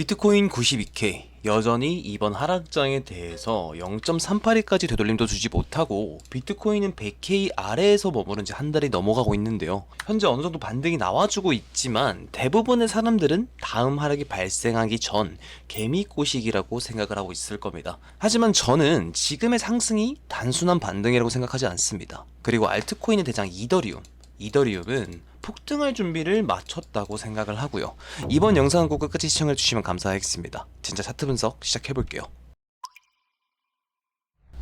비트코인 92K 여전히 이번 하락장에 대해서 0.382까지 되돌림도 주지 못하고 비트코인은 100K 아래에서 머무른 지 한 달이 넘어가고 있는데요. 현재 어느 정도 반등이 나와주고 있지만 대부분의 사람들은 다음 하락이 발생하기 전 개미꼬시기라고 생각을 하고 있을 겁니다. 하지만 저는 지금의 상승이 단순한 반등이라고 생각하지 않습니다. 그리고 알트코인의 대장 이더리움은 폭등할 준비를 마쳤다고 생각을 하고요. 이번 영상은 꼭 끝까지 시청해주시면 감사하겠습니다. 진짜 차트 분석 시작해볼게요.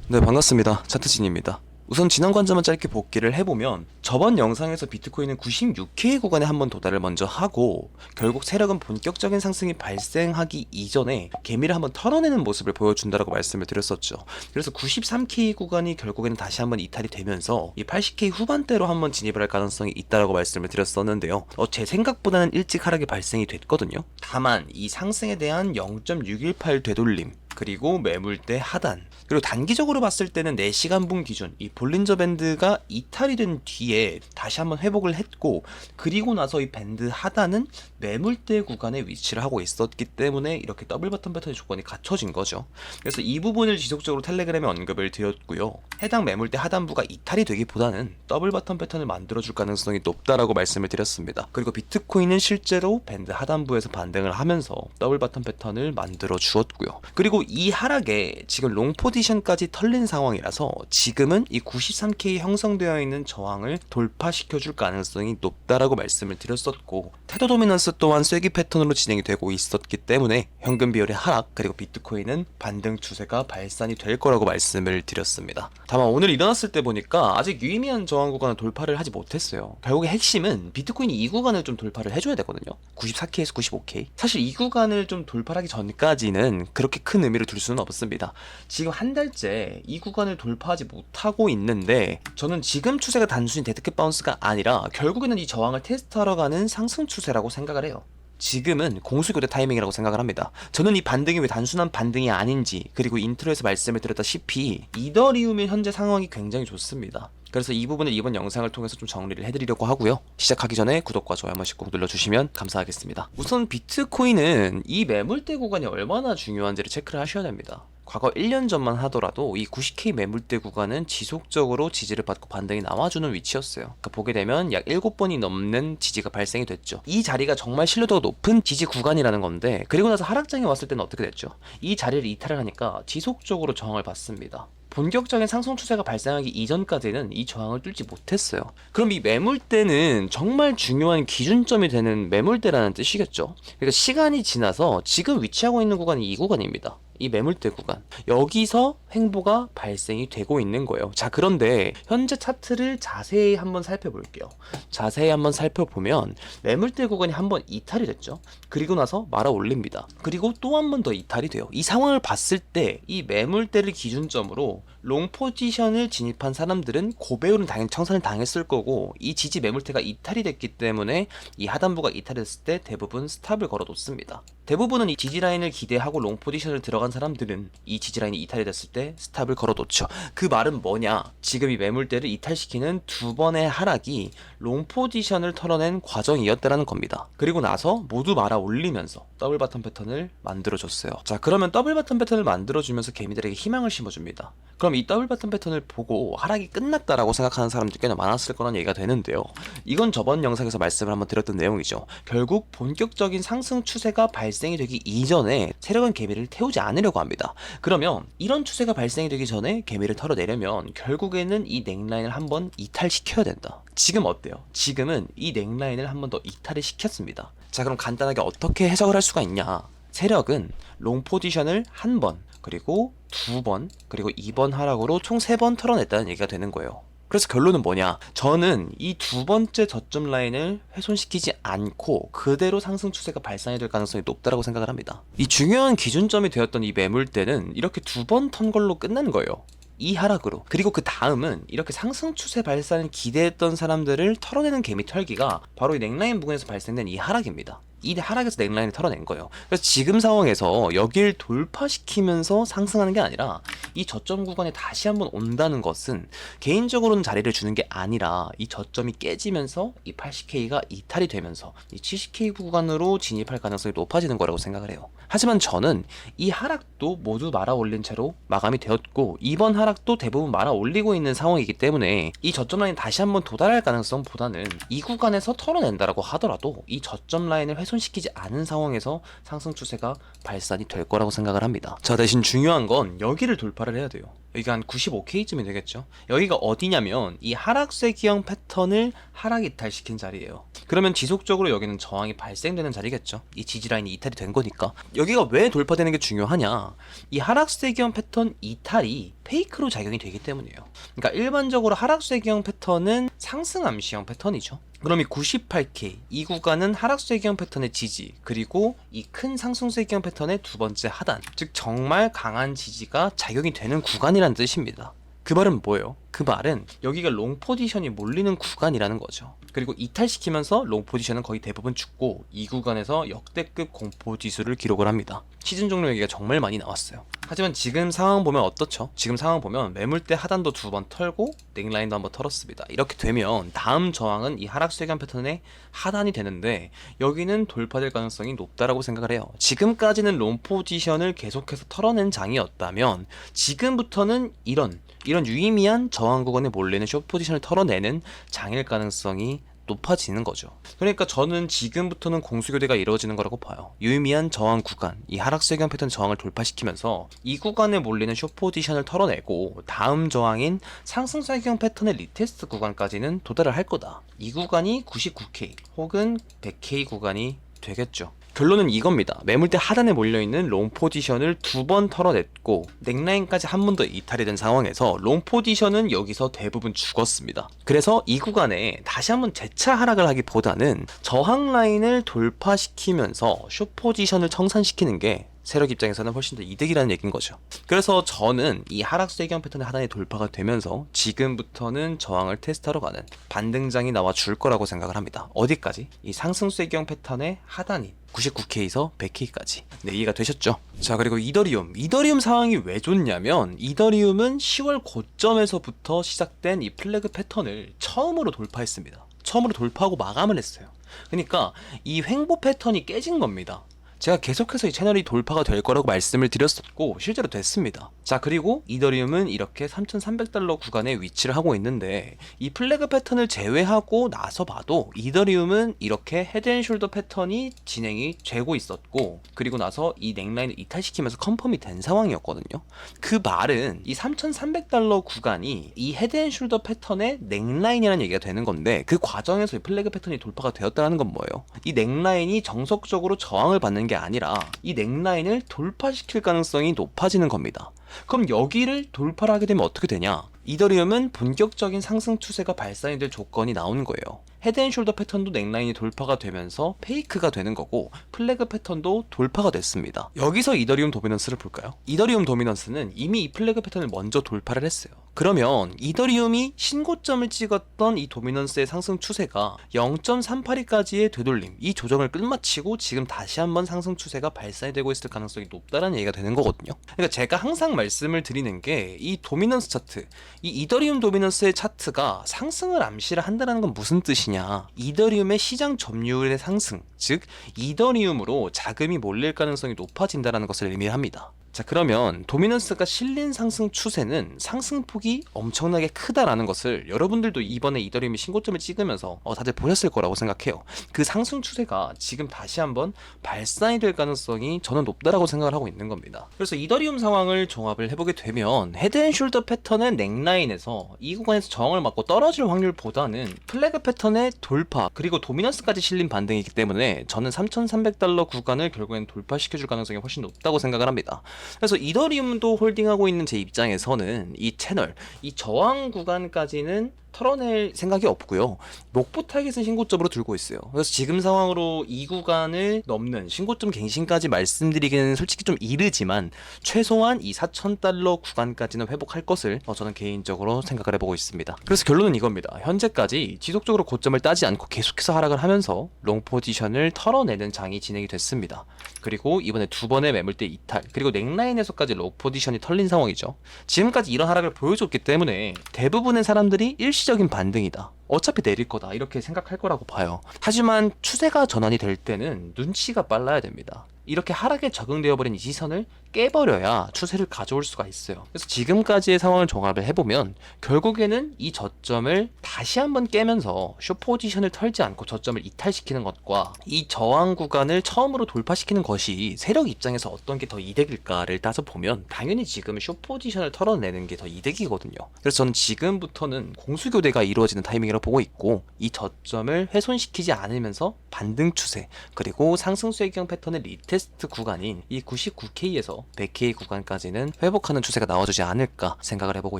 네, 반갑습니다. 차트진입니다. 우선 지난 관점만 짧게 복기를 해보면 저번 영상에서 비트코인은 96K 구간에 한번 도달을 먼저 하고 결국 세력은 본격적인 상승이 발생하기 이전에 개미를 한번 털어내는 모습을 보여준다라고 말씀을 드렸었죠. 그래서 93K 구간이 결국에는 다시 한번 이탈이 되면서 이 80K 후반대로 한번 진입을 할 가능성이 있다라고 말씀을 드렸었는데요. 제 생각보다는 일찍 하락이 발생이 됐거든요. 다만 이 상승에 대한 0.618 되돌림 그리고 매물대 하단 그리고 단기적으로 봤을 때는 4시간분 기준 이 볼린저 밴드가 이탈이 된 뒤에 다시 한번 회복을 했고 그리고 나서 이 밴드 하단은 매물대 구간에 위치를 하고 있었기 때문에 이렇게 더블 버튼 패턴의 조건이 갖춰진 거죠. 그래서 이 부분을 지속적으로 텔레그램에 언급을 드렸고요. 해당 매물대 하단부가 이탈이 되기보다는 더블 버튼 패턴을 만들어줄 가능성이 높다라고 말씀을 드렸습니다. 그리고 비트코인은 실제로 밴드 하단부에서 반등을 하면서 더블 버튼 패턴을 만들어 주었고요. 그리고 이 하락에 지금 롱 포지션까지 털린 상황이라서 지금은 이 93K 형성되어 있는 저항을 돌파시켜줄 가능성이 높다라고 말씀을 드렸었고 테더 도미넌스 또한 쐐기 패턴으로 진행이 되고 있었기 때문에 현금 비율의 하락 그리고 비트코인은 반등 추세가 발산이 될 거라고 말씀을 드렸습니다. 다만 오늘 일어났을 때 보니까 아직 유의미한 저항 구간을 돌파를 하지 못했어요. 결국에 핵심은 비트코인이 이 구간을 좀 돌파를 해줘야 되거든요. 94K에서 95K 사실 이 구간을 좀 돌파하기 전까지는 그렇게 큰 의미를 둘 수는 없습니다. 지금 한 달째 이 구간을 돌파하지 못하고 있는데 저는 지금 추세가 단순히 데드캣 바운스가 아니라 결국에는 이 저항을 테스트하러 가는 상승 추세라고 생각을 해요. 지금은 공수교대 타이밍이라고 생각을 합니다. 저는 이 반등이 왜 단순한 반등이 아닌지 그리고 인트로에서 말씀을 드렸다시피 이더리움의 현재 상황이 굉장히 좋습니다. 그래서 이 부분을 이번 영상을 통해서 좀 정리를 해드리려고 하고요. 시작하기 전에 구독과 좋아요 한 번씩 꼭 눌러주시면 감사하겠습니다. 우선 비트코인은 이 매물대 구간이 얼마나 중요한지를 체크를 하셔야 됩니다. 과거 1년 전만 하더라도 이 90K 매물대 구간은 지속적으로 지지를 받고 반등이 나와주는 위치였어요. 그러니까 보게 되면 약 7번이 넘는 지지가 발생이 됐죠. 이 자리가 정말 신뢰도가 높은 지지 구간이라는 건데 그리고 나서 하락장에 왔을 때는 어떻게 됐죠? 이 자리를 이탈을 하니까 지속적으로 저항을 받습니다. 본격적인 상승 추세가 발생하기 이전까지는 이 저항을 뚫지 못했어요. 그럼 이 매물대는 정말 중요한 기준점이 되는 매물대라는 뜻이겠죠. 그러니까 시간이 지나서 지금 위치하고 있는 구간이 이 구간입니다. 이 매물대 구간 여기서 횡보가 발생이 되고 있는 거예요. 자, 그런데 현재 차트를 자세히 한번 살펴볼게요. 자세히 한번 살펴보면 매물대 구간이 한번 이탈이 됐죠. 그리고 나서 말아 올립니다. 그리고 또 한 번 더 이탈이 돼요. 이 상황을 봤을 때 이 매물대를 기준점으로 롱 포지션을 진입한 사람들은 고배율은 당연히 청산을 당했을 거고 이 지지 매물대가 이탈이 됐기 때문에 이 하단부가 이탈했을 때 대부분 스탑을 걸어 놓습니다. 대부분은 이 지지 라인을 기대하고 롱 포지션을 들어간 사람들은 이 지지 라인이 이탈이 됐을 때 스탑을 걸어 놓죠. 그 말은 뭐냐? 지금 이 매물대를 이탈시키는 두 번의 하락이 롱 포지션을 털어낸 과정이었다라는 겁니다. 그리고 나서 모두 말아 올리면서 더블 바텀 패턴을 만들어줬어요. 자, 그러면 더블 바텀 패턴을 만들어주면서 개미들에게 희망을 심어줍니다. 그럼 이 더블 바텀 패턴을 보고 하락이 끝났다라고 생각하는 사람들이 꽤나 많았을 거란 얘기가 되는데요. 이건 저번 영상에서 말씀을 한번 드렸던 내용이죠. 결국 본격적인 상승 추세가 발생이 되기 이전에 세력은 개미를 태우지 않으려고 합니다. 그러면 이런 추세가 발생이 되기 전에 개미를 털어내려면 결국에는 이 넥라인을 한번 이탈시켜야 된다. 지금 어때요? 지금은 이 넥라인을 한번 더 이탈을 시켰습니다. 자, 그럼 간단하게 어떻게 해석을 할 수가 있냐? 세력은 롱 포지션을 한 번, 그리고 두 번, 그리고 2번 하락으로 총 3번 털어냈다는 얘기가 되는 거예요. 그래서 결론은 뭐냐? 저는 이 두 번째 저점 라인을 훼손시키지 않고 그대로 상승 추세가 발생이 될 가능성이 높다고 생각을 합니다. 이 중요한 기준점이 되었던 이 매물대는 이렇게 두 번 턴 걸로 끝난 거예요. 이 하락으로. 그리고 그 다음은 이렇게 상승 추세 발산을 기대했던 사람들을 털어내는 개미 털기가 바로 이 넥라인 부근에서 발생된 이 하락입니다. 이 하락에서 넥라인을 털어낸 거예요. 그래서 지금 상황에서 여길 돌파시키면서 상승하는 게 아니라 이 저점 구간에 다시 한번 온다는 것은 개인적으로는 자리를 주는 게 아니라 이 저점이 깨지면서 이 80K가 이탈이 되면서 이 70K 구간으로 진입할 가능성이 높아지는 거라고 생각을 해요. 하지만 저는 이 하락도 모두 말아 올린 채로 마감이 되었고 이번 하락도 대부분 말아 올리고 있는 상황이기 때문에 이 저점 라인 다시 한번 도달할 가능성보다는 이 구간에서 털어낸다라고 하더라도 이 저점 라인을 훼손시키지 않은 상황에서 상승 추세가 발산이 될 거라고 생각을 합니다. 자, 대신 중요한 건 여기를 돌파를 해야 돼요. 여기가 한 95K쯤이 되겠죠. 여기가 어디냐면 이 하락세 기형 패턴을 하락 이탈시킨 자리예요. 그러면 지속적으로 여기는 저항이 발생되는 자리겠죠. 이 지지라인이 이탈이 된 거니까. 여기가 왜 돌파되는 게 중요하냐, 이 하락세 기형 패턴 이탈이 페이크로 작용이 되기 때문이에요. 그러니까 일반적으로 하락세 기형 패턴은 상승 암시형 패턴이죠. 그럼 이 98K 이 구간은 하락세 기형 패턴의 지지, 그리고 이 큰 상승세 기형 패턴의 두 번째 하단, 즉 정말 강한 지지가 작용이 되는 구간이란 뜻입니다. 그 말은 뭐예요? 그 말은 여기가 롱 포지션이 몰리는 구간이라는 거죠. 그리고 이탈시키면서 롱 포지션은 거의 대부분 죽고 이 구간에서 역대급 공포 지수를 기록을 합니다. 시즌 종료 얘기가 정말 많이 나왔어요. 하지만 지금 상황 보면 어떻죠? 지금 상황 보면 매물대 하단도 두 번 털고 넥라인도 한번 털었습니다. 이렇게 되면 다음 저항은 이 하락세기형 패턴의 하단이 되는데 여기는 돌파될 가능성이 높다라고 생각을 해요. 지금까지는 롱 포지션을 계속해서 털어낸 장이었다면 지금부터는 이런 유의미한 저항 구간에 몰리는 숏 포지션을 털어내는 장일 가능성이 높아지는 거죠. 그러니까 저는 지금부터는 공수교대가 이루어지는 거라고 봐요. 유의미한 저항 구간, 이 하락세기형 패턴 저항을 돌파시키면서 이 구간에 몰리는 숏 포지션을 털어내고 다음 저항인 상승세기형 패턴의 리테스트 구간까지는 도달을 할 거다. 이 구간이 99K 혹은 100K 구간이 되겠죠. 결론은 이겁니다. 매물대 하단에 몰려있는 롱 포지션을 두 번 털어냈고 넥라인까지 한 번 더 이탈이 된 상황에서 롱 포지션은 여기서 대부분 죽었습니다. 그래서 이 구간에 다시 한번 재차 하락을 하기보다는 저항 라인을 돌파시키면서 숏 포지션을 청산시키는 게 세력 입장에서는 훨씬 더 이득이라는 얘기인 거죠. 그래서 저는 이 하락세기형 패턴의 하단이 돌파가 되면서 지금부터는 저항을 테스트하러 가는 반등장이 나와 줄 거라고 생각을 합니다. 어디까지? 이 상승세기형 패턴의 하단인 99K에서 100K까지. 네, 이해가 되셨죠? 자, 그리고 이더리움 상황이 왜 좋냐면 이더리움은 10월 고점에서부터 시작된 이 플래그 패턴을 처음으로 돌파했습니다. 처음으로 돌파하고 마감을 했어요. 그러니까 이 횡보 패턴이 깨진 겁니다. 제가 계속해서 이 채널이 돌파가 될 거라고 말씀을 드렸었고 실제로 됐습니다. 자, 그리고 이더리움은 이렇게 3,300달러 구간에 위치를 하고 있는데 이 플래그 패턴을 제외하고 나서 봐도 이더리움은 이렇게 헤드앤숄더 패턴이 진행이 되고 있었고 그리고 나서 이 넥라인을 이탈시키면서 컨펌이 된 상황이었거든요. 그 말은 이 3,300달러 구간이 이 헤드앤숄더 패턴의 넥라인이라는 얘기가 되는 건데 그 과정에서 이 플래그 패턴이 돌파가 되었다는 건 뭐예요? 이 넥라인이 정석적으로 저항을 받는 게 아니라 이 넥라인을 돌파시킬 가능성이 높아지는 겁니다. 그럼 여기를 돌파를 하게 되면 어떻게 되냐? 이더리움은 본격적인 상승 추세가 발산이 될 조건이 나오는 거예요. 헤드앤숄더 패턴도 넥라인이 돌파가 되면서 페이크가 되는 거고 플래그 패턴도 돌파가 됐습니다. 여기서 이더리움 도미넌스를 볼까요? 이더리움 도미넌스는 이미 이 플래그 패턴을 먼저 돌파를 했어요. 그러면 이더리움이 신고점을 찍었던 이 도미넌스의 상승 추세가 0.382까지의 되돌림, 이 조정을 끝마치고 지금 다시 한번 상승 추세가 발산이 되고 있을 가능성이 높다는 얘기가 되는 거거든요. 그러니까 제가 항상 말씀을 드리는 게 이 도미넌스 차트, 이 이더리움 도미넌스의 차트가 상승을 암시를 한다는 건 무슨 뜻이냐? 이더리움의 시장 점유율의 상승, 즉 이더리움으로 자금이 몰릴 가능성이 높아진다는 것을 의미합니다. 자, 그러면 도미넌스가 실린 상승 추세는 상승폭이 엄청나게 크다라는 것을 여러분들도 이번에 이더리움이 신고점을 찍으면서 다들 보셨을 거라고 생각해요. 그 상승 추세가 지금 다시 한번 발산이 될 가능성이 저는 높다라고 생각을 하고 있는 겁니다. 그래서 이더리움 상황을 종합을 해보게 되면 헤드앤숄더 패턴의 넥라인에서 이 구간에서 저항을 맞고 떨어질 확률보다는 플래그 패턴의 돌파 그리고 도미넌스까지 실린 반등이기 때문에 저는 3,300달러 구간을 결국엔 돌파시켜줄 가능성이 훨씬 높다고 생각을 합니다. 그래서 이더리움도 홀딩하고 있는 제 입장에서는 이 채널, 이 저항 구간까지는 털어낼 생각이 없고요. 목표 타겟은 신고점으로 들고 있어요. 그래서 지금 상황으로 이 구간을 넘는 신고점 갱신까지 말씀드리기는 솔직히 좀 이르지만 최소한 이 4,000달러 구간까지는 회복할 것을 저는 개인적으로 생각을 해보고 있습니다. 그래서 결론은 이겁니다. 현재까지 지속적으로 고점을 따지 않고 계속해서 하락을 하면서 롱 포지션을 털어내는 장이 진행이 됐습니다. 그리고 이번에 두 번의 매물대 이탈, 그리고 넥라인에서까지 롱 포지션이 털린 상황이죠. 지금까지 이런 하락을 보여줬기 때문에 대부분의 사람들이 일시적인 반등이다, 어차피 내릴 거다, 이렇게 생각할 거라고 봐요. 하지만 추세가 전환이 될 때는 눈치가 빨라야 됩니다. 이렇게 하락에 적응되어 버린 이 시선을 깨버려야 추세를 가져올 수가 있어요. 그래서 지금까지의 상황을 종합을 해보면 결국에는 이 저점을 다시 한번 깨면서 숏 포지션을 털지 않고 저점을 이탈시키는 것과 이 저항 구간을 처음으로 돌파시키는 것이 세력 입장에서 어떤 게 더 이득일까를 따져보면 당연히 지금 숏 포지션을 털어내는 게 더 이득이거든요. 그래서 저는 지금부터는 공수교대가 이루어지는 타이밍이라고 보고 있고, 이 저점을 훼손시키지 않으면서 반등 추세, 그리고 상승 쇠경 패턴의 리테스트 구간인 이 99K에서 100K 구간까지는 회복하는 추세가 나와주지 않을까 생각을 해보고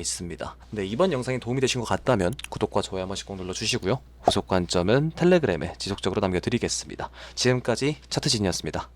있습니다. 네, 이번 영상이 도움이 되신 것 같다면 구독과 좋아요 한 번씩 꼭 눌러주시고요. 후속 관점은 텔레그램에 지속적으로 남겨드리겠습니다. 지금까지 차트진이었습니다.